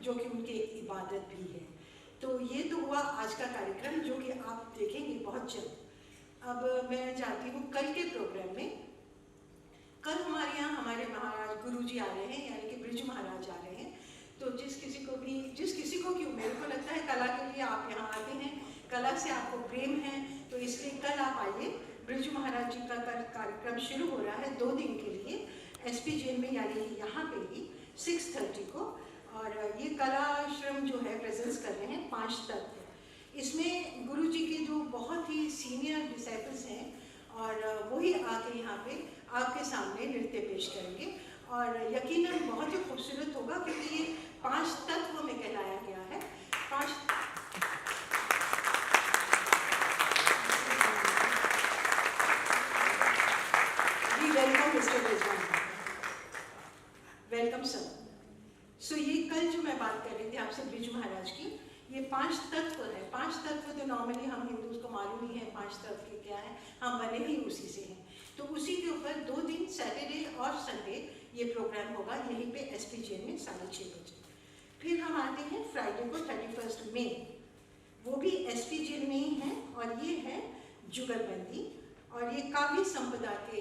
जो कि उनकी एक इबादत भी है। तो ये तो हुआ आज का कार्यक्रम जो कि आप देखेंगे बहुत जल्द। अब मैं जाती हूँ कल के प्रोग्राम में। कल हमारे यहाँ हमारे महाराज गुरुजी आ रहे हैं, यानी कि ब्रिज महाराज आ रहे हैं। तो जिस किसी को क्यों, मेरे को लगता है कला के लिए आप यहाँ आते हैं, कला से आपको प्रेम है, तो इसलिए कल आप आइए। ब्रिज महाराज जी का कार्यक्रम शुरू हो रहा है 2 दिन के लिए SPJM में, यानी कि यहाँ पे ही 6:30 को। और ये कलाश्रम जो है प्रेजेंस कर रहे हैं 5 तत्व। इसमें गुरु जी के जो बहुत ही सीनियर डिसाइपल्स हैं और वही आके यहाँ पे आपके सामने नृत्य पेश करेंगे। और यकीनन बहुत ही खूबसूरत होगा, क्योंकि ये 5 तत्व में कहलाया गया है। 5 welcome mister Rizwan, welcome sir. So ये कल जो मैं बात कर रही थी आपसे ब्रिज महाराज की, ये 5 तत्व है। 5 तत्व तो नॉर्मली हम हिंदूज को मालूम ही है 5 तत्व के क्या है, हम बने ही उसी से हैं। तो उसी के ऊपर 2 दिन सैटरडे और संडे ये प्रोग्राम होगा यहीं पे SPJM में 6:30 बजे। फिर हम आते हैं फ्राइडे को 31 मई, वो भी SPJM में ही है, और ये है जुगलबंदी। और ये काव्य संपदा के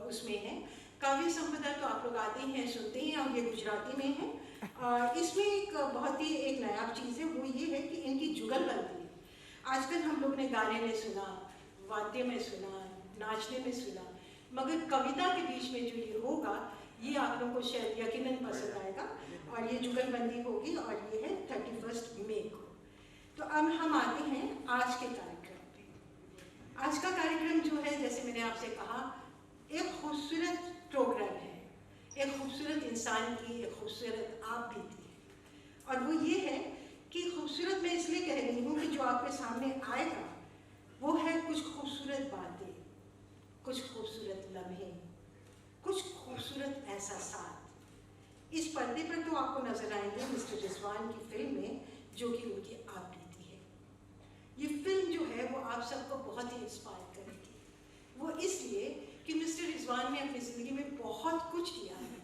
उसमें है। काव्य संपदा तो आप लोग आते हैं, सुनते हैं, और ये गुजराती में है। इसमें एक बहुत ही एक नया चीज़ है, वो ये है कि इनकी जुगलबंदी है। आजकल हम लोग ने गाने में सुना, वाद्य में सुना, नाचने में सुना, मगर कविता के बीच में जो ये होगा ये आप लोगों को शायद यकीनन पसंद आएगा। और ये जुगलबंदी होगी, और ये है 31 मई को। तो अब हम आते हैं आज के कार्यक्रम पे। आज का कार्यक्रम जो है, जैसे मैंने आपसे कहा, एक खूबसूरत प्रोग्राम है, एक खूबसूरत इंसान की एक खूबसूरत आप बीती है। और वो ये है कि खूबसूरत मैं इसलिए कह रही हूँ कि जो आपके सामने आएगा वो है कुछ खूबसूरत बातें, कुछ खूबसूरत लम्हे, कुछ खूबसूरत एहसासात। इस पर्दे पर तो आपको नजर आएंगे मिस्टर रिजवान की फिल्म में, जो कि उनकी आप बीती है। ये फिल्म जो है वो आप सबको बहुत ही इंस्पायर करेगी। वो इसलिए कि मिस्टर रिजवान ने अपनी ज़िंदगी में बहुत कुछ किया है।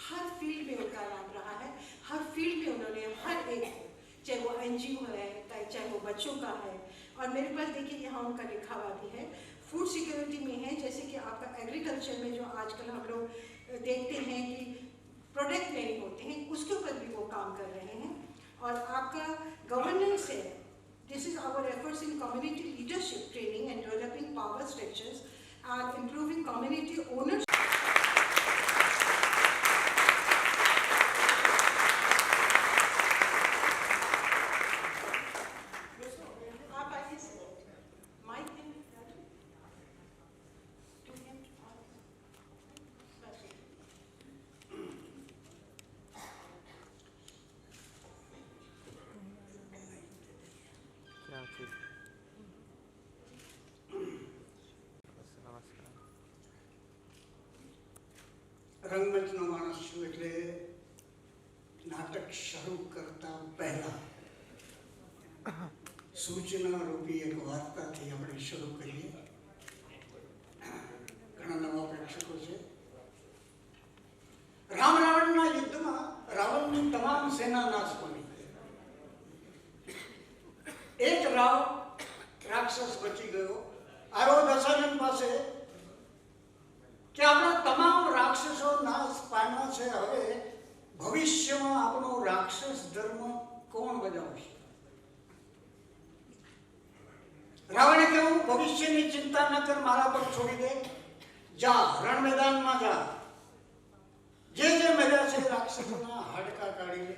हर फील्ड में उनका नाम रहा है, हर फील्ड में उन्होंने हर एक को, चाहे वो NGO है, चाहे वो बच्चों का है। और मेरे पास देखिए यहाँ उनका लिखा हुआ भी है, फूड सिक्योरिटी में है, जैसे कि आपका एग्रीकल्चर में जो आजकल हम लोग देखते हैं कि प्रोडक्ट नहीं होते हैं, उसके ऊपर भी वो काम कर रहे हैं। और आपका गवर्नेंस है, this is our efforts in community leadership training and developing power structures and improving community ownership. आप आइए माइक રંગમંચનો માણસ છું, એટલે નાટક શરૂ કરતા પહેલા સૂચના રૂપી એક વાર્તાથી આપણે શરૂ કરીએ. ઘણા નવા પ્રેક્ષકો છે. રામ રાવણના યુદ્ધમાં રાવણની તમામ સેના નાશ પામી. એક રાક્ષસ બચી ગયો. આવ્યો દશાનન પાસે કે આપણા તમામ રાક્ષસો નાશ પામ્યા છે, હવે ભવિષ્યમાં આપણો રાક્ષસ ધર્મ કોણ બજાવશે? રાવણે કહ્યું, ભવિષ્યની ચિંતા ન કર, મારા પર છોડી દે, જા રણ મેદાનમાં જા, જે જે મળ્યા છે રાક્ષસોના હાડકા કાઢી લે.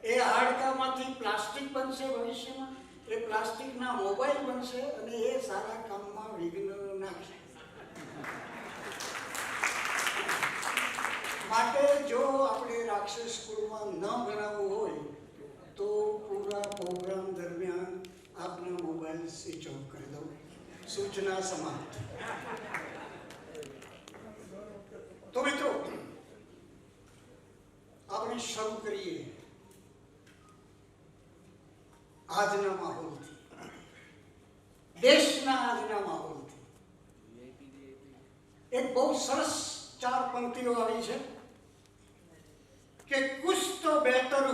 એ હાડકામાંથી પ્લાસ્ટિક બનશે ભવિષ્યમાં, એ પ્લાસ્ટિકના મોબાઈલ બનશે, અને એ સારા કામમાં વિઘ્ન નાખશે. માટે જો આપણે રાક્ષસ કુળમાં ન ગણાવવું હોય તો પૂરા પ્રોગ્રામ દરમિયાન આપના મોબાઈલ સ્વિચ ઓફ કરી દો. સૂચના સમાપ્ત. તો મિત્રો આપણે શરૂ કરીએ આજના માહોલથી, દેશના આજના માહોલથી. એક બહુ સરસ 4 પંક્તિઓ આવી છે કે कुछ तो बेहतर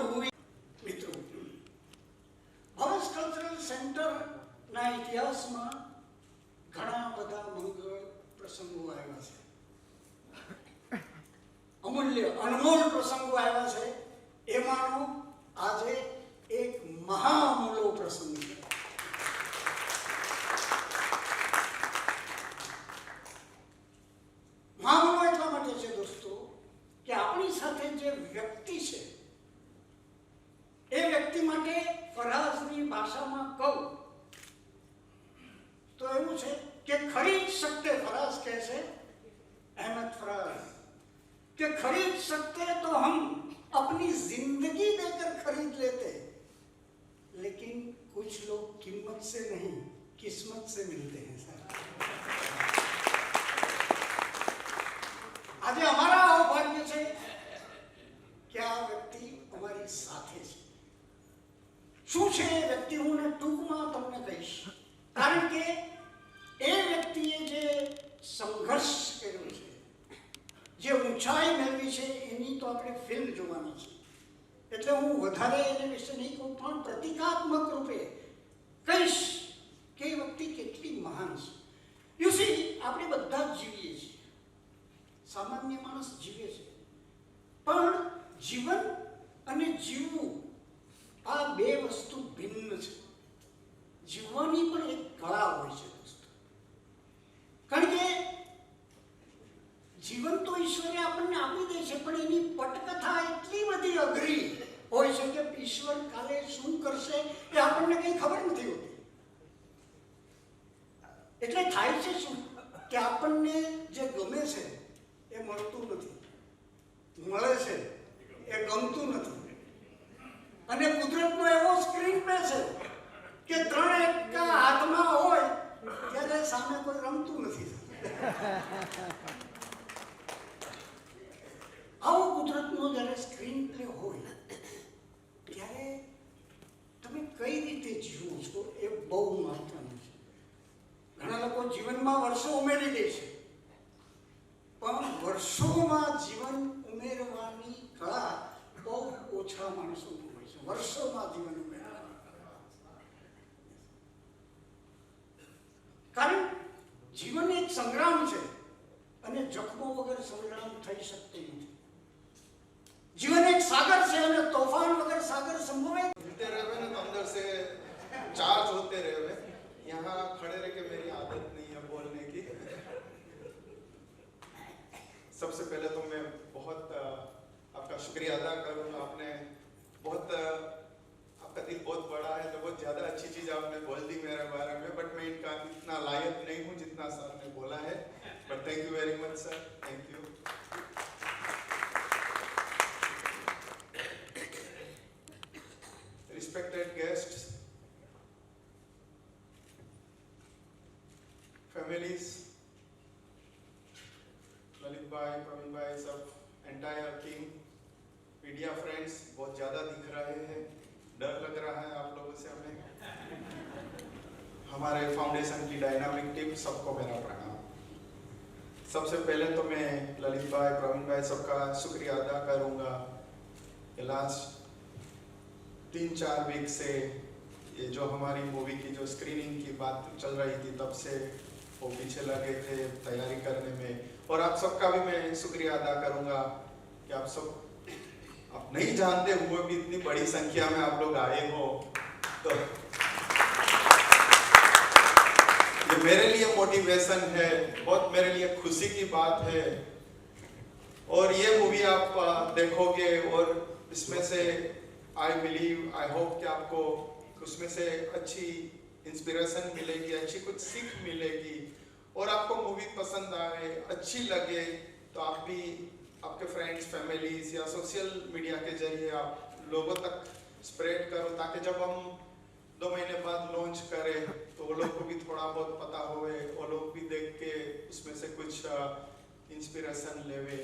ભાષામાં કહું તો એવું છે કે ખરીદ सकते फराज कैसे अहमद फराज कि खरीद सकते तो हम अपनी जिंदगी देकर खरीद लेते, लेकिन कुछ लोग कीमत से नहीं किस्मत से मिलते हैं सर। आज हमारा सौभाग्य છે કે આ વ્યક્તિ અમારી સાથે છે। શું છે એ વ્યક્તિ હું ટૂંકમાં તમને કહીશ, કારણ કે એ વ્યક્તિએ જે સંઘર્ષ કર્યો છે, જે ઊંચાઈ મેળવી છે, એની તો આપણે ફિલ્મ જોવાની છે, એટલે હું વધારે એના વિશે નહીં કહું, પણ પ્રતિકાત્મક રૂપે કહીશ કે એ વ્યક્તિ કેટલી મહાન છે। યુ સી આપણે બધા જ જીવીએ છીએ, સામાન્ય માણસ જીવે છે, પણ જીવન અને જીવવું આ બે વસ્તુ ભિન્ન છે। જીવવાની પણ એક કળા હોય છે દોસ્તો, કારણ કે જીવન તો ઈશ્વરે આપણને આપી દે છે, પણ એની પટકથા એટલી બધી અઘરી હોય છે કે ઈશ્વર કાલે શું કરશે એ આપણને કંઈ ખબર નથી હોતી। એટલે થાય છે શું કે આપણને જે ગમે છે એ મળતું નથી, મળે છે એ ગમતું નથી, અને કુદરતનો એવો સ્ક્રીન પ્લે છે કે ત્રણ એકા હાથમાં હોય ત્યારે સામે કોઈ રમતું નથી। આવો કુદરતનો જ્યારે સ્ક્રીન પ્લે હોય ત્યારે તમે કઈ રીતે જીવો છો એ બહુ મહત્વનું છે। ઘણા લોકો જીવનમાં વર્ષો ઉમેરી દે છે, પણ વર્ષોમાં જીવન ઉમેરવાની કળા બહુ ઓછા માણસોમાં હોય છે। વર્ષોમાં જીવન ઉમેરવાની, કારણ જીવન એક સંગ્રામ છે અને જખમો વગર સંગ્રામ થઈ શકતો નથી। जीवन एक सागर से और तूफान वगैरह सागर संभव है। मिलते रहे ना तो अंदर से चार्ज होते रहे। यहाँ खड़े रह के मेरी आदत नहीं है बोलने की। सबसे पहले तो मैं बहुत आपका शुक्रिया अदा करूँगा। आपने बहुत आपका दिल बहुत बड़ा है, तो बहुत ज़्यादा अच्छी चीज़ आपने बोल दी मेरे बारे में, बट मैं इनका इतना लायक नहीं हूँ जितना सर ने बोला है। But thank you very much sir, thank you. Respected guests, families, Lalit भाई, प्रवीण भाई, सब एंटायर टीम, मीडिया फ्रेंड्स, बहुत ज़्यादा दिख रहे हैं, डर लग रहा है आप लोगों से हमें। हमारे फाउंडेशन की डायनामिक टीम, सबको मेरा प्रणाम। सबसे पहले तो मैं ललित भाई, प्रवीण भाई सबका शुक्रिया अदा करूँगा कि लास्ट 3-4 वीक से ये जो हमारी मूवी की जो स्क्रीनिंग की बात चल रही थी, तब से वो पीछे लगे थे तैयारी करने में। और आप सबका भी मैं शुक्रिया अदा करूंगा कि आप सब आप नहीं जानते हुए भी इतनी बड़ी संख्या में आप लोग आए हो, तो ये मेरे लिए मोटिवेशन है, बहुत मेरे लिए खुशी की बात है। और ये मूवी आप देखोगे और इसमें से आई बिलीव, आई होप कि आपको उसमें से अच्छी इंस्पिरेशन मिलेगी, अच्छी कुछ सीख मिलेगी, और आपको मूवी पसंद आए, अच्छी लगे, तो आप भी आपके फ्रेंड्स, फैमिलीज या सोशल मीडिया के जरिए आप लोगों तक स्प्रेड करो, ताकि जब हम 2 महीने बाद लॉन्च करें तो वो लोग को भी थोड़ा बहुत पता होवे, वो लोग भी देख के उसमें से कुछ इंस्पिरेशन लेवे।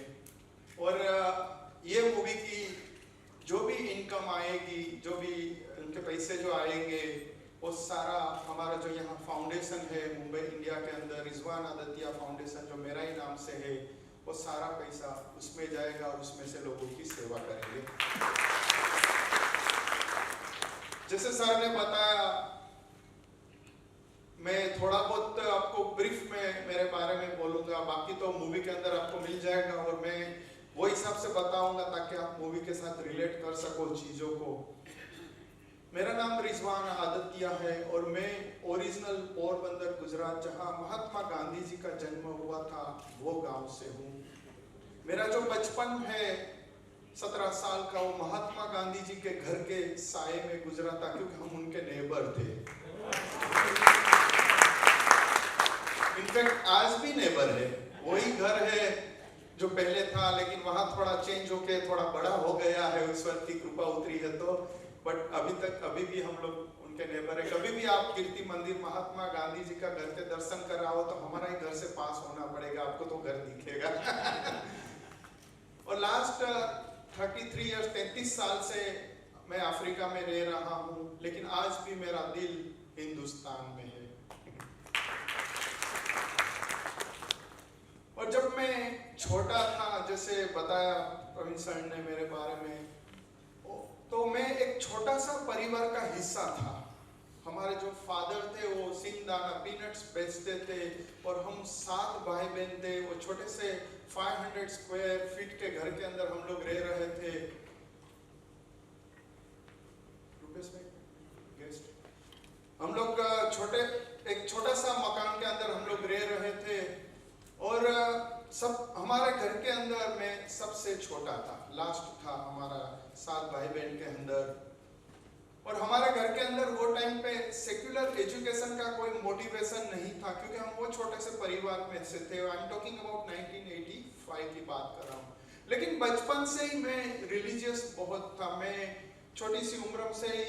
और ये मूवी की जो भी इनकम आएगी, जो भी उनके पैसे जो आएंगे, वो सारा हमारा जो यहाँ फाउंडेशन है मुंबई इंडिया के अंदर, रिजवान आदतिया फाउंडेशन जो मेरा ही नाम से है, वो सारा पैसा उसमें जाएगा और उसमें से लोगों की सेवा करेंगे। जैसे सर ने बताया, मैं थोड़ा बहुत आपको ब्रीफ में मेरे बारे में बोलूँगा, बाकी तो मूवी के अंदर आपको मिल जाएगा, और मैं वो हिसाब से बताऊंगा ताकि आप मूवी के साथ रिलेट कर सको चीज़ों को। मेरा नाम रिजवान आदतिया है और मैं ओरिजिनल पोरबंदर गुजरात, जहां महात्मा गांधी जी का जन्म हुआ था, वो गांव से हूँ। मेरा जो बचपन है 17 साल का वो महात्मा गांधी जी के घर के साए में गुजरा था, क्योंकि हम उनके नेबर थे। इनफैक्ट आज भी नेबर है, वही घर है जो पहले था, लेकिन वहां थोड़ा चेंज होके थोड़ा बड़ा हो गया है, ईश्वर की कृपा उतरी है तो। बट अभी भी हम लोग उनके नेबर है। कभी भी आप कीर्ति मंदिर महात्मा गांधी जी का घर के दर्शन कर रहा हो तो हमारा ही घर से पास होना पड़ेगा, आपको तो घर दिखेगा। और लास्ट 33 इयर्स 33 साल से मैं अफ्रीका में रह रहा हूँ, लेकिन आज भी मेरा दिल हिंदुस्तान में है। और जब मैं छोटा था, जैसे बताया प्रवीण सर ने मेरे बारे में, तो मैं एक छोटा सा परिवार का हिस्सा था। हमारे जो फादर थे वो सिंगदाना पीनट्स बेचते थे और हम 7 भाई बहन थे। वो छोटे से 500 स्क्वायर फीट के घर के अंदर हम लोग रह रहे थे। हम लोग एक छोटा सा मकान के अंदर हम लोग रह रहे थे और सब हमारे घर के अंदर मैं सबसे छोटा था, लास्ट था हमारा 7 भाई बहन के अंदर। और हमारे घर के अंदर वो टाइम पे सेक्युलर एजुकेशन का कोई मोटिवेशन नहीं था, क्योंकि हम वो छोटे से परिवार में से थे। आई एम टॉकिंग अबाउट 1985 की बात कर रहा हूँ। लेकिन बचपन से ही मैं रिलीजियस बहुत था। मैं छोटी सी उम्र से ही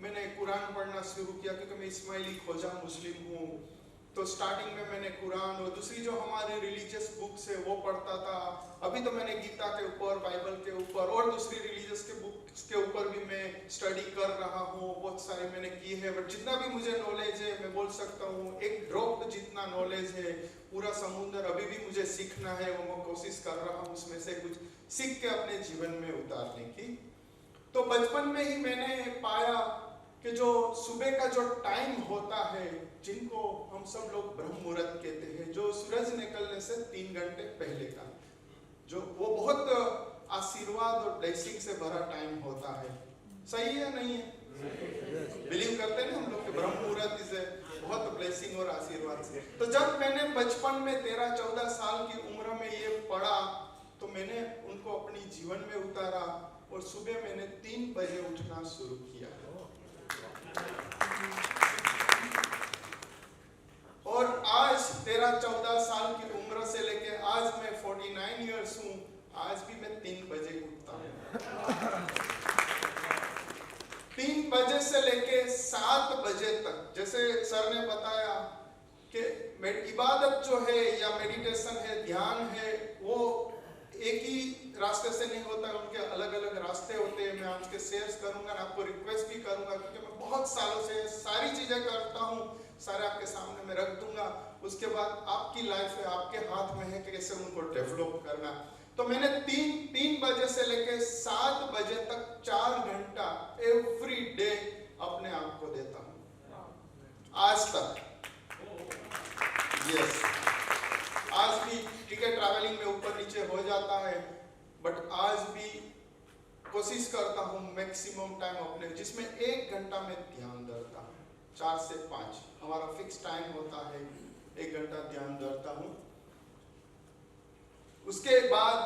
मैंने कुरान पढ़ना शुरू किया, क्योंकि मैं इस्माइली खोजा मुस्लिम हूँ। तो स्टार्टिंग में मैंने कुरान और दूसरी जो हमारे रिलीजियस बुक्स है वो पढ़ता था। अभी तो मैंने गीता के ऊपर, बाइबल के ऊपर और दूसरी रिलीजियस के बुक्स के ऊपर भी मैं स्टडी कर रहा हूँ। बहुत सारे मैंने की है, बट जितना भी मुझे नॉलेज है मैं बोल सकता हूँ एक ड्रॉप जितना नॉलेज है, पूरा समुद्र अभी भी मुझे सीखना है। वो मैं कोशिश कर रहा हूँ उसमें से कुछ सीख के अपने जीवन में उतारने की। तो बचपन में ही मैंने पाया कि जो सुबह का जो टाइम होता है, जिनको हम सब लोग ब्रह्म मुहूर्त कहते हैं, जो सूरज निकलने से 3 घंटे पहले का, जो वो बहुत आशीर्वाद और ब्लेसिंग से भरा टाइम होता है। सही है नहीं है? बिलीव करते हैं हम लोग कि ब्रह्म मुहूर्त से बहुत ब्लेसिंग और आशीर्वाद से। तो जब मैंने बचपन में 13-14 साल की उम्र में ये पढ़ा, तो मैंने उनको अपनी जीवन में उतारा और सुबह मैंने 3 बजे उठना शुरू किया। और आज 13-14 साल की उम्र से लेके आज मैं 49 इयर्स हूँ, आज भी मैं 3 बजे उठता हूँ। 3 बजे से लेके 7 बजे तक, जैसे सर ने बताया कि इबादत जो है या मेडिटेशन है, ध्यान है, वो एक ही रास्ते से नहीं होता है, उनके अलग अलग रास्ते होते हैं। मैं आपके शेयर करूंगा, आपको रिक्वेस्ट भी करूंगा, क्योंकि मैं बहुत सालों से सारी चीजें करता हूँ, सारे आपके सामने मैं रख दूंगा। उसके बाद आपकी लाइफ है, आपके हाथ में है कि कैसे उनको डेवलप करना। तो मैंने 3 बजे से लेके 7 बजे तक 4 घंटा एवरी डे अपने आप को देता हूँ आज तक। यस, आज भी टिकट ट्रैवलिंग में ऊपर नीचे हो जाता है, बट आज भी कोशिश करता हूँ मैक्सिमम टाइम अपने, जिसमें 1 घंटा में ध्यान धरता हूँ। 4 से 5 हमारा फिक्स टाइम होता है, 1 घंटा ध्यान धरता हूँ। उसके बाद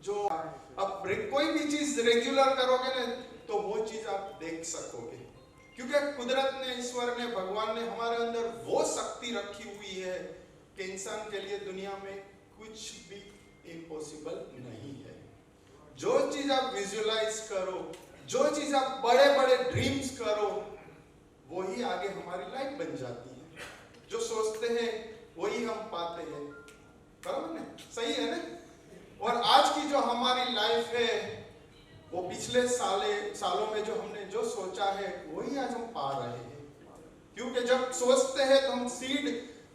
जो अब कोई भी चीज रेगुलर करोगे ना, तो वो चीज आप देख सकोगे, क्योंकि कुदरत ने, ईश्वर ने, भगवान ने हमारे अंदर वो शक्ति रखी हुई है कि इंसान के लिए दुनिया में कुछ भी इम्पॉसिबल नहीं है। जो चीज आप विजुअलाइज करो, जो चीज आप बड़े बड़े ड्रीम्स करो, वही आगे हमारी लाइफ बन जाती है। जो सोचते हैं वही हम पाते हैं, बराबर ना? सही है ना? और आज की जो हमारी लाइफ है, वो पिछले सालों में जो हमने जो सोचा है वही आज हम पा रहे हैं। क्योंकि जब सोचते हैं तो हम सीड,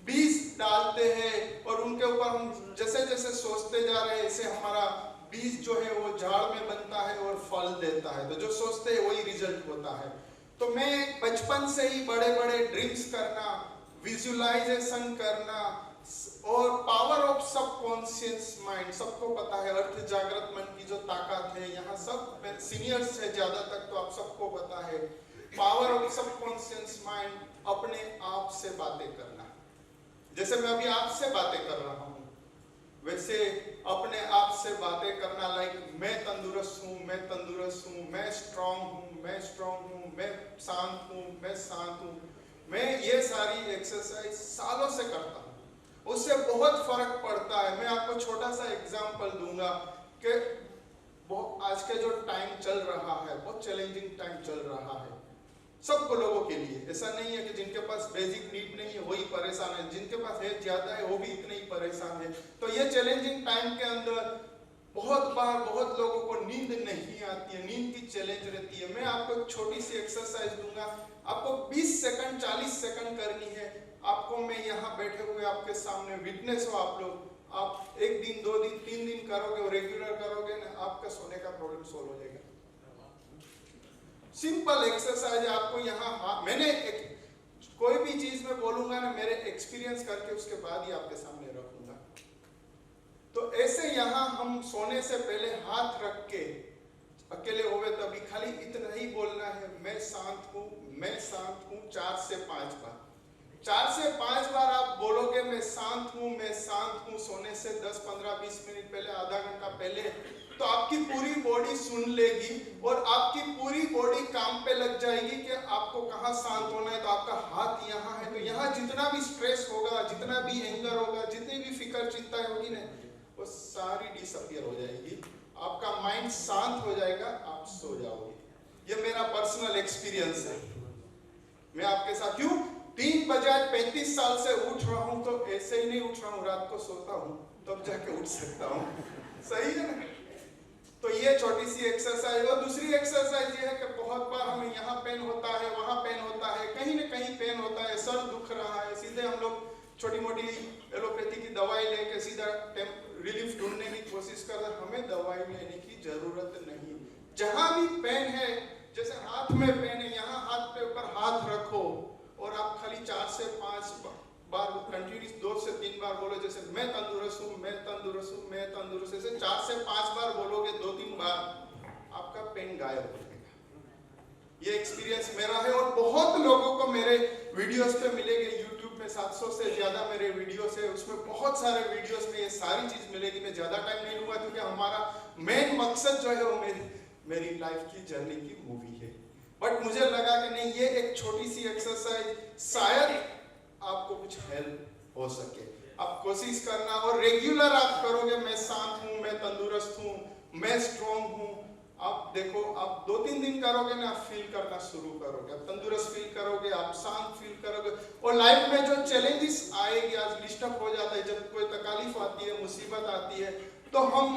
बीज डालते हैं और उनके ऊपर हम जैसे जैसे सोचते जा रहे हैं, ऐसे हमारा बीज जो है वो झाड़ में बनता है और फल देता है। तो जो सोचते हैं वही रिजल्ट होता है। तो मैं बचपन से ही बड़े बड़े ड्रीम्स करना, विजुअलाइजेशन करना और पावर ऑफ सबकॉन्शियस माइंड, सबको पता है अर्थ जागृत मन की जो ताकत है, यहाँ सब सीनियर्स है ज्यादा तक, तो आप सबको पता है पावर ऑफ सबकॉन्शियस माइंड। अपने आप से बातें करना, जैसे मैं अभी आपसे बातें कर रहा हूँ, वैसे अपने आप से बातें करना, लाइक मैं तंदुरुस्त हूँ, मैं तंदुरुस्त हूँ, मैं स्ट्रांग हूँ, मैं स्ट्रांग हूँ, मैं शांत हूँ, मैं शांत हूँ। मैं ये सारी एक्सरसाइज सालों से करता हूँ, उससे बहुत फर्क पड़ता है। मैं आपको छोटा सा एग्जांपल दूंगा कि आज के जो टाइम चल रहा है, बहुत चैलेंजिंग टाइम चल रहा है सबको लोगों के लिए। ऐसा नहीं है कि जिनके पास बेसिक नीड नहीं है वही परेशान है, जिनके पास है ज्यादा है वो भी इतने ही परेशान है। तो ये चैलेंजिंग टाइम के अंदर बहुत बार बहुत लोगों को नींद नहीं आती है, नींद की चैलेंज रहती है। मैं आपको एक छोटी सी एक्सरसाइज दूंगा, आपको 20 सेकंड 40 सेकंड करनी है। आपको मैं यहाँ बैठे हुए आपके सामने विटनेस हो आप लोग, आप 1 दिन 2 दिन 3 दिन करोगे और रेगुलर करोगे ना, आपका सोने का प्रॉब्लम सोल्व हो जाएगा। सिंपल एक्सरसाइज है। आपको यहाँ मैंने कोई भी चीज में बोलूंगा ना, मेरे एक्सपीरियंस करके उसके बाद ही आपके सामने रखूंगा। तो ऐसे यहाँ हम सोने से पहले हाथ रख के, अकेले होवे तभी खाली इतना ही बोलना है, मैं शांत हूँ, मैं शांत हूँ, 4 से 5 बार। 4 से 5 बार आप बोलोगे मैं शांत हूँ, मैं शांत हूँ, सोने से 10 15 20 मिनट पहले, आधा घंटा पहले, तो आपकी पूरी बॉडी सुन लेगी और आपकी पूरी बॉडी काम पे लग जाएगी कि आपको कहाँ शांत होना है। तो आपका हाथ यहाँ है, तो यहाँ जितना भी स्ट्रेस होगा, जितना भी एंगर होगा, जितनी भी फिक्र चिंता होगी ना, वो सारी डिसअपियर हो जाएगी। आपका माइंड शांत हो जाएगा, आप सो जाओगे। ये मेरा पर्सनल एक्सपीरियंस है। मैं आपके साथ क्यों 3 बजाय 35 साल से उठ रहा हूं, तो ऐसे ही नहीं उठ रहा हूं, रात को सोता हूं तब जाके उठ सकता हूं। सही है ना? तो ये छोटी सी एक्सरसाइज। और दूसरी एक्सरसाइज ये है कि बहुत बार हमें यहाँ पेन होता है, वहां पेन होता है, कहीं ना कहीं पेन होता है, सर दुख रहा है, सीधे हम लोग छोटी मोटी एलोपैथी की दवाई लेके सीधा रिलीफ ढूंढने की कोशिश कर रहे हैं। हमें दवाई लेने की जरूरत नहीं। जहां भी पेन है, जैसे हाथ में पेन है, यहाँ हाथ पे ऊपर हाथ रखो और आप खाली 4 से 5 बार कंटिन्यूस 2 से 3 बार बोलो, जैसे मैं तंदुरुस्त हूँ, मैं तंदुरुस्त हूँ, मैं तंदुरुस्त। ऐसे 4 से 5 बार बोलोगे 2-3 बार, आपका पेन गायब हो जाएगा। ये एक्सपीरियंस मेरा है और बहुत लोगों को मेरे वीडियोस पे मिलेंगे। यूट्यूब में 700 से ज्यादा मेरे वीडियोस है, उसमें बहुत सारे वीडियोस में ये सारी चीज मिलेगी। मैं ज्यादा टाइम नहीं लूंगा क्योंकि हमारा मेन मकसद जो है वो मेरी लाइफ की जर्नी की मूवी है। बट मुझे लगा कि नहीं, ये एक छोटी सी एक्सरसाइज शायद आपको कुछ हेल्प हो सके। आप कोशिश करना और रेगुलर आप करोगे, मैं शांत हूँ, मैं तंदुरुस्त हूँ, मैं स्ट्रॉन्ग हूँ। आप देखो, आप 2-3 दिन करोगे ना, आप फील करना शुरू करोगे, आप तंदुरुस्त फील करोगे, आप शांत फील करोगे। और लाइफ में जो चैलेंजेस आएगी, आज डिस्टर्ब हो जाता है, जब कोई तकलीफ आती है, मुसीबत आती है, तो हम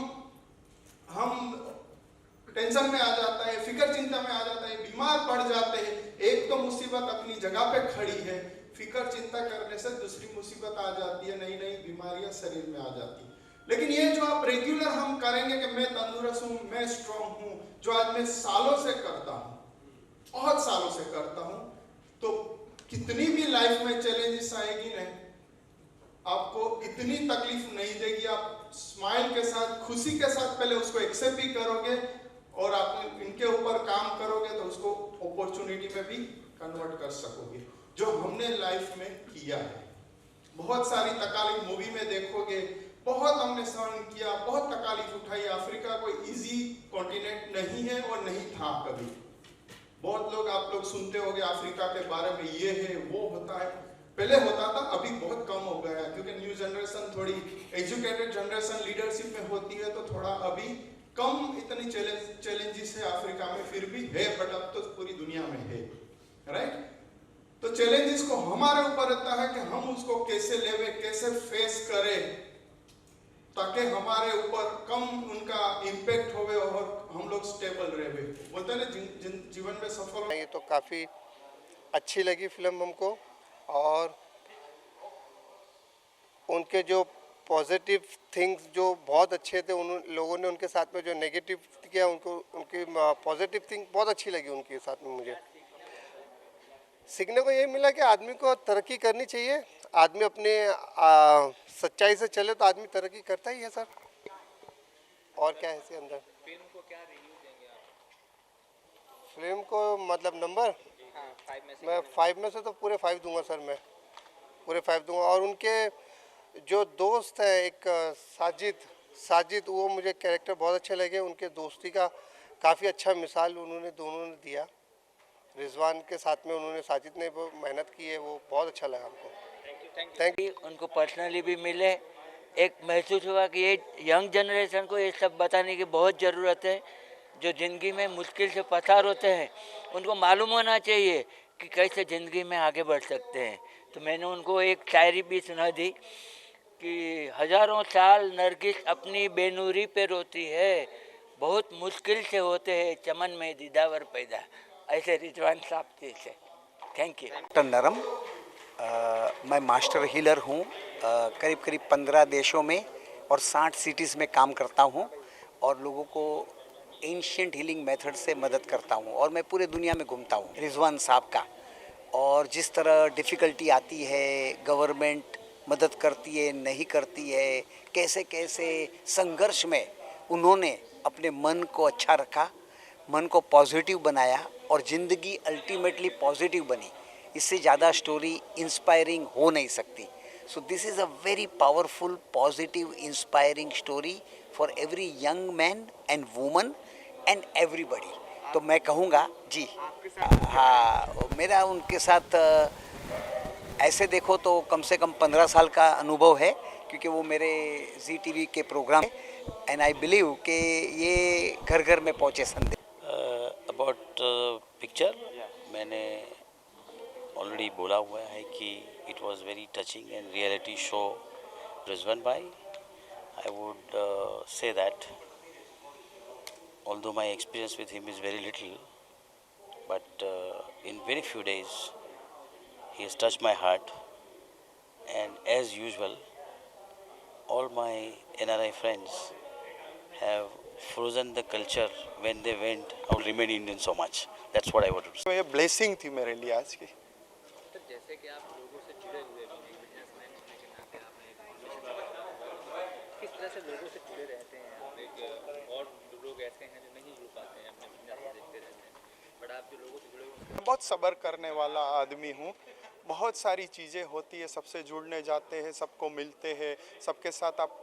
टेंशन में आ जाता है, फिक्र चिंता में आ जाता है, बीमार पड़ जाते हैं। एक तो मुसीबत अपनी जगह पे खड़ी है, फिक्र चिंता करने से दूसरी मुसीबत आ जाती है, नई नई बीमारियां शरीर में आ जाती है। लेकिन ये जो आप रेगुलर हम करेंगे कि मैं तंदुरुस्त हूँ, मैं स्ट्रॉन्ग हूँ, जो आज मैं सालों से करता हूँ, बहुत सालों से करता हूँ, तो कितनी भी लाइफ में चैलेंजेस आएगी ना, आपको इतनी तकलीफ नहीं देगी। आप स्माइल के साथ, खुशी के साथ पहले उसको एक्सेप्ट भी करोगे और आप इनके ऊपर काम करोगे तो उसको अपॉर्चुनिटी में भी कन्वर्ट कर सकोगे, जो हमने लाइफ में किया है। बहुत सारी तकलीफ मूवी में देखोगे, बहुत हमने सहन किया, बहुत तकलीफ उठाई। अफ्रीका कोई इजी कॉन्टिनेंट नहीं है और नहीं था कभी। बहुत लोग आप लोग सुनते होंगे अफ्रीका के बारे में, ये है वो होता है, पहले होता था, अभी बहुत कम हो गया है क्योंकि न्यू जनरेशन थोड़ी एजुकेटेड जनरेशन लीडरशिप में होती है, तो थोड़ा अभी कम इतनी चैलेंजेस है अफ्रीका में, फिर भी है, बट अब तो पूरी दुनिया में है, राइट? तो चैलेंजेस को हमारे ऊपर रहता है कि हम उसको कैसे लेवे, कैसे फेस करें, ताकि हमारे ऊपर कम उनका इम्पैक्ट होवे और हम लोग स्टेबल रहे। बोलते हैं ना, जीवन में सफल। ये तो काफ़ी अच्छी लगी फिल्म हमको, और उनके जो पॉजिटिव थिंग्स जो बहुत अच्छे थे, उन लोगों ने उनके साथ में जो नेगेटिव किया, उनको उनकी पॉजिटिव थिंग बहुत अच्छी लगी उनके साथ में। मुझे सीखने को ये मिला कि आदमी को तरक्की करनी चाहिए, आदमी अपने सच्चाई से चले तो आदमी तरक्की करता ही है सर। और क्या है इसके अंदर? फिल्म को क्या रिव्यू देंगे आप? फिल्म को मतलब नंबर? हाँ, 5 में से। मैं 5 में से तो पूरे 5 दूंगा सर, मैं पूरे 5 दूंगा। और उनके जो दोस्त है एक साजिद वो मुझे कैरेक्टर बहुत अच्छे लगे। उनके दोस्ती का काफ़ी अच्छा मिसाल उन्होंने दोनों ने दिया। रिजवान के साथ में उन्होंने साजिद ने वो मेहनत की है, वो बहुत अच्छा लगा हमको। Thank you. उनको पर्सनली भी मिले, एक महसूस हुआ कि ये यंग जनरेशन को ये सब बताने की बहुत ज़रूरत है। जो ज़िंदगी में मुश्किल से पसार होते हैं उनको मालूम होना चाहिए कि कैसे ज़िंदगी में आगे बढ़ सकते हैं। तो मैंने उनको एक शायरी भी सुना दी कि हजारों साल नरगिस अपनी बेनूरी पे रोती है, बहुत मुश्किल से होते हैं चमन में दीदावर पैदा। ऐसे रिजवान साहब थे से। Thank you. डॉक्टर नरम, मैं मास्टर हीलर हूँ। करीब करीब 15 देशों में और 60 सिटीज़ में काम करता हूँ और लोगों को एंशिएंट हीलिंग मेथड से मदद करता हूँ और मैं पूरे दुनिया में घूमता हूँ रिजवान साहब का। और जिस तरह डिफ़िकल्टी आती है, गवर्नमेंट मदद करती है नहीं करती है, कैसे कैसे संघर्ष में उन्होंने अपने मन को अच्छा रखा, मन को पॉजिटिव बनाया और ज़िंदगी अल्टीमेटली पॉजिटिव बनी। इससे ज़्यादा स्टोरी इंस्पायरिंग हो नहीं सकती। So this is a very powerful positive inspiring story for every young man and woman and everybody. तो मैं कहूँगा जी हाँ, मेरा उनके साथ ऐसे देखो तो कम से कम 15 साल का अनुभव है, क्योंकि वो मेरे ZTV के प्रोग्राम एंड आई बिलीव कि ये घर घर में पहुँचे संदेश। अबाउट पिक्चर मैंने ऑलरेडी बोला हुआ है कि it was very touching and reality show Rizwan भाई। I would say that although my experience with him is very little, but in very few days he has touched my heart, and as usual all my NRI friends have frozen the culture when they went out, remain Indian so much. That's what I wanted to say. ये blessing थी मेरे लिए आज की। तो जैसे कि आप लोगों से जुड़े हुए भी हैं, बिजनेसमैन होने के नाते आपने एक फाउंडेशन बनाया, किस तरह से लोगों से जुड़े रहते हैं आप? एक और लोग ऐसे हैं जो नहीं जुड़ पाते हैं, अपने बिजनेस को देखते रहते हैं, बट आप जो लोगों से जुड़े हुए हैं। बहुत सब्र करने वाला आदमी हूँ। बहुत सारी चीज़ें होती है, सबसे जुड़ने जाते हैं, सबको मिलते हैं, सबके साथ आप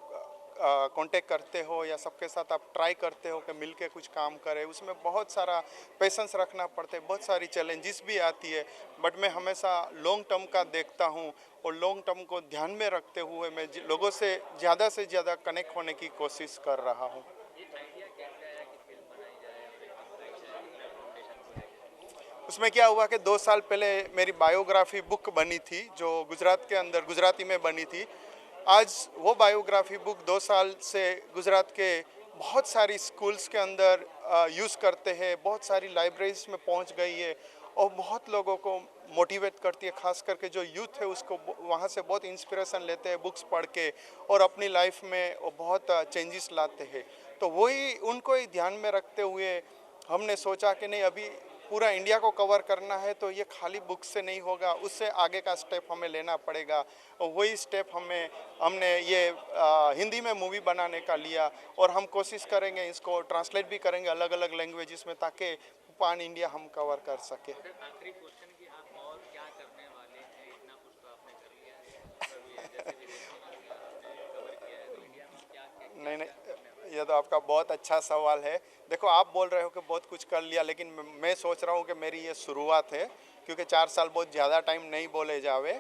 कांटेक्ट करते हो या सबके साथ आप ट्राई करते हो कि मिलके कुछ काम करें। उसमें बहुत सारा पेशेंस रखना पड़ता है, बहुत सारी चैलेंजेस भी आती है, बट मैं हमेशा लॉन्ग टर्म का देखता हूँ और लॉन्ग टर्म को ध्यान में रखते हुए मैं लोगों से ज़्यादा कनेक्ट होने की कोशिश कर रहा हूँ। उसमें क्या हुआ कि 2 साल पहले मेरी बायोग्राफी बुक बनी थी जो गुजरात के अंदर गुजराती में बनी थी। आज वो बायोग्राफी बुक 2 साल से गुजरात के बहुत सारी स्कूल्स के अंदर यूज़ करते हैं, बहुत सारी लाइब्रेरीज में पहुंच गई है और बहुत लोगों को मोटिवेट करती है। खास करके जो यूथ है उसको वहाँ से बहुत इंस्पिरेशन लेते हैं बुक्स पढ़ के और अपनी लाइफ में वो बहुत चेंजेस लाते हैं। तो वही उनको ही ध्यान में रखते हुए हमने सोचा कि नहीं, अभी पूरा इंडिया को कवर करना है तो ये खाली बुक से नहीं होगा, उससे आगे का स्टेप हमें लेना पड़ेगा। और वही स्टेप हमने ये हिंदी में मूवी बनाने का लिया और हम कोशिश करेंगे इसको ट्रांसलेट भी करेंगे अलग अलग लैंग्वेजेस में ताकि पान इंडिया हम कवर कर सके। आखिरी क्वेश्चन कि आप और क्या करने वाले हैं? इतना कुछ तो आपने कर लिया है, जैसे विदेश में आपने कवर किया है, तो इंडिया में क्या नहीं, ये तो आपका बहुत अच्छा सवाल है। देखो, आप बोल रहे हो कि बहुत कुछ कर लिया, लेकिन मैं सोच रहा हूँ कि मेरी ये शुरुआत है, क्योंकि 4 साल बहुत ज़्यादा टाइम नहीं बोले जावे।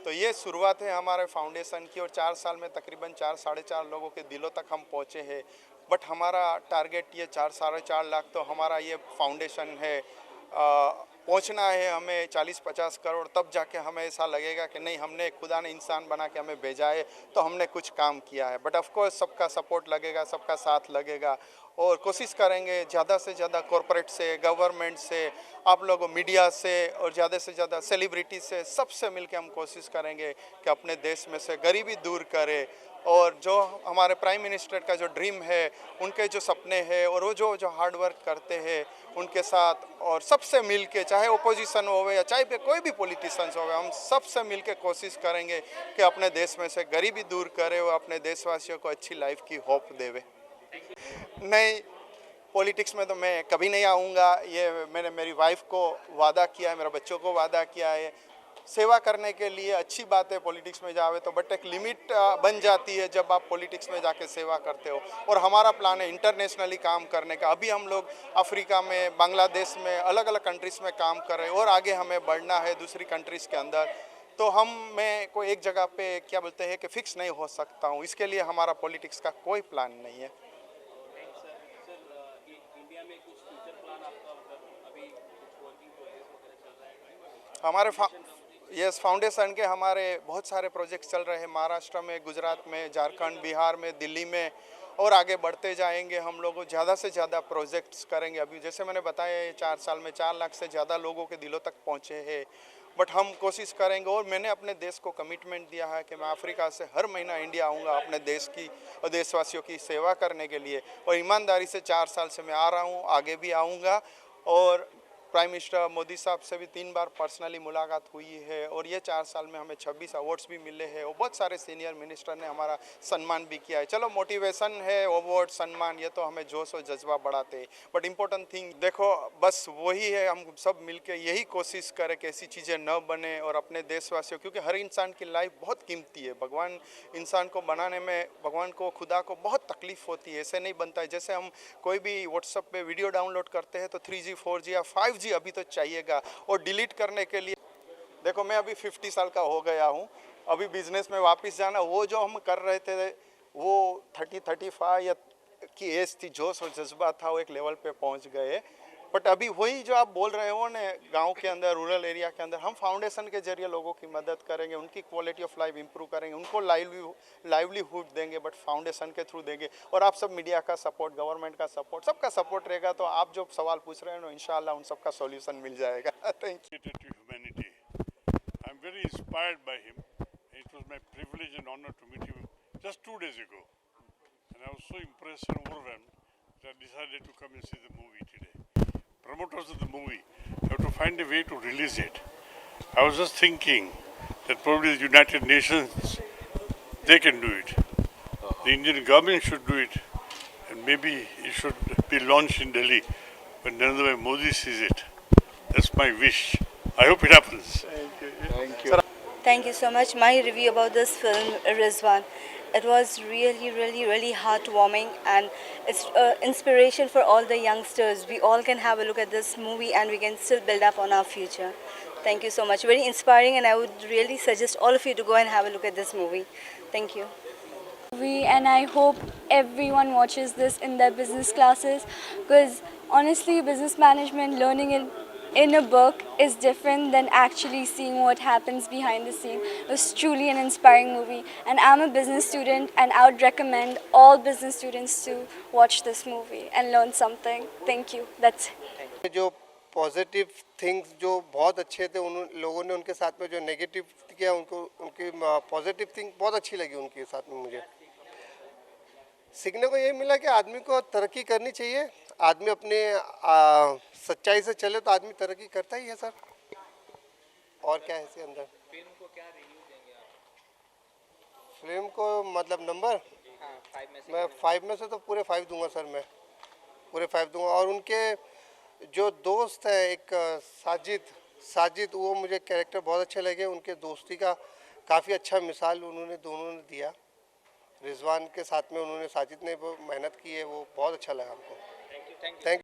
तो ये शुरुआत है हमारे फाउंडेशन की और 4 साल में तकरीबन 4-4.5 लोगों के दिलों तक हम पहुँचे हैं। बट हमारा टारगेट ये 4-4.5 लाख तो हमारा ये फाउंडेशन है। पहुंचना है हमें 40-50 करोड़, तब जाके हमें ऐसा लगेगा कि नहीं, हमने खुदा ने इंसान बना के हमें भेजा है तो हमने कुछ काम किया है। बट ऑफ कोर्स सबका सपोर्ट लगेगा, सबका साथ लगेगा और कोशिश करेंगे ज़्यादा से ज़्यादा कॉरपोरेट से, गवर्नमेंट से, आप लोगों मीडिया से और ज़्यादा से ज़्यादा सेलिब्रिटी से, सबसे मिलके हम कोशिश करेंगे कि अपने देश में से गरीबी दूर करें और जो हमारे प्राइम मिनिस्टर का जो ड्रीम है, उनके जो सपने हैं और वो जो हार्ड वर्क करते हैं उनके साथ और सबसे मिलके, चाहे ओपोजिशन हो या चाहे कोई भी पॉलिटिशियंस हो, हम सबसे मिलके कोशिश करेंगे कि अपने देश में से गरीबी दूर करें और अपने देशवासियों को अच्छी लाइफ की होप देवे। नहीं, पॉलिटिक्स में तो मैं कभी नहीं आऊँगा, ये मैंने मेरी वाइफ को वादा किया है, मेरे बच्चों को वादा किया है। सेवा करने के लिए अच्छी बात है पॉलिटिक्स में जावे तो, बट एक लिमिट बन जाती है जब आप पॉलिटिक्स में जाके सेवा करते हो। और हमारा प्लान है इंटरनेशनली काम करने का। अभी हम लोग अफ्रीका में, बांग्लादेश में, अलग अलग कंट्रीज़ में काम कर रहे हैं और आगे हमें बढ़ना है दूसरी कंट्रीज़ के अंदर। तो मैं कोई एक जगह पे क्या बोलते हैं कि फिक्स नहीं हो सकता हूँ, इसके लिए हमारा पॉलिटिक्स का कोई प्लान नहीं है। हमारे फाउंडेशन के हमारे बहुत सारे प्रोजेक्ट्स चल रहे हैं महाराष्ट्र में, गुजरात में, झारखंड, बिहार में, दिल्ली में, और आगे बढ़ते जाएंगे। हम लोग ज़्यादा से ज़्यादा प्रोजेक्ट्स करेंगे। अभी जैसे मैंने बताया ये 4 साल में 4 लाख से ज़्यादा लोगों के दिलों तक पहुँचे हैं, बट हम कोशिश करेंगे। और मैंने अपने देश को कमिटमेंट दिया है कि मैं अफ्रीका से हर महीना इंडिया आऊँगा अपने देश की और देशवासियों की सेवा करने के लिए, और ईमानदारी से 4 साल से मैं आ रहा हूँ, आगे भी आऊँगा। और प्राइम मिनिस्टर मोदी साहब से भी 3 बार पर्सनली मुलाकात हुई है, और ये 4 साल में हमें 26 अवार्ड्स भी मिले हैं, और बहुत सारे सीनियर मिनिस्टर ने हमारा सम्मान भी किया है। चलो मोटिवेशन है, अवार्ड, सम्मान, ये तो हमें जोश और जज्बा बढ़ाते हैं, बट इम्पोर्टेंट थिंग देखो बस वही है, हम सब मिलके यही कोशिश करें कि ऐसी चीज़ें न बने, और अपने देशवासियों, क्योंकि हर इंसान की लाइफ बहुत कीमती है। भगवान इंसान को बनाने में, भगवान को, खुदा को बहुत तकलीफ होती है, ऐसे नहीं बनता है। जैसे हम कोई भी व्हाट्सएप पे वीडियो डाउनलोड करते हैं तो 3G 4G या 5G अभी तो चाहिएगा, और डिलीट करने के लिए देखो मैं अभी 50 साल का हो गया हूँ। अभी बिजनेस में वापस जाना, वो जो हम कर रहे थे वो 30-35 या की एज थी, जोश और जज्बा था, वो एक लेवल पे पहुँच गए। बट अभी वही जो आप बोल रहे हो ना, गांव के अंदर, रूरल एरिया के अंदर, हम फाउंडेशन के जरिए लोगों की मदद करेंगे, उनकी क्वालिटी ऑफ लाइफ इंप्रूव करेंगे, उनको लाइवलीहुड देंगे, बट फाउंडेशन के थ्रू देंगे। और आप सब मीडिया का सपोर्ट, गवर्नमेंट का सपोर्ट, सबका सपोर्ट रहेगा तो आप जो सवाल पूछ रहे हो इंशाल्लाह उन सबका सॉल्यूशन मिल जाएगा। Thank you. Humanity. I'm very inspired by him. It was my privilege and honor to meet him just 2 days ago. And I was so impressed and overwhelmed that I decided to come and see the movie today. Promoters of the movie have to find a way to release it. I was just thinking that probably the United Nations, they can do it. The Indian government should do it. And maybe it should be launched in Delhi when Narendra Modi sees it. That's my wish. I hope it happens. Thank you. Thank you so much. My review about this film, Rizwan, it was really heartwarming, and it's inspiration for all the youngsters. We all can have a look at this movie and we can still build up on our future. Thank you so much. Very inspiring, and I would really suggest all of you to go and have a look at this movie. Thank you. And I hope everyone watches this in their business classes, because honestly business management learning in a book is different than actually seeing what happens behind the scene. It was truly an inspiring movie, and I'm a business student and I would recommend all business students to watch this movie and learn something. Thank you. That's it. जो positive things जो बहुत अच्छे थे, उन लोगों ने उनके साथ में जो नेगेटिव किया, उनकी पॉजिटिव थिंग बहुत अच्छी लगी उनके साथ में। मुझे सीखने को ये मिला कि आदमी को तरक्की करनी चाहिए, आदमी अपने सच्चाई से चले तो आदमी तरक्की करता ही है सर। और क्या है इसके अंदर? फिल्म को क्या रिव्यू देंगे आप? फिल्म को मतलब नंबर? हाँ, 5 में से मैं 5 में से तो पूरे 5 दूंगा सर, मैं पूरे 5 दूंगा। और उनके जो दोस्त है एक साजिद, वो मुझे कैरेक्टर बहुत अच्छे लगे। उनके दोस्ती का काफ़ी अच्छा मिसाल दोनों ने दिया। रिजवान के साथ में उन्होंने, साजिद ने वो मेहनत की है, वो बहुत अच्छा लगा हमको। Thank you.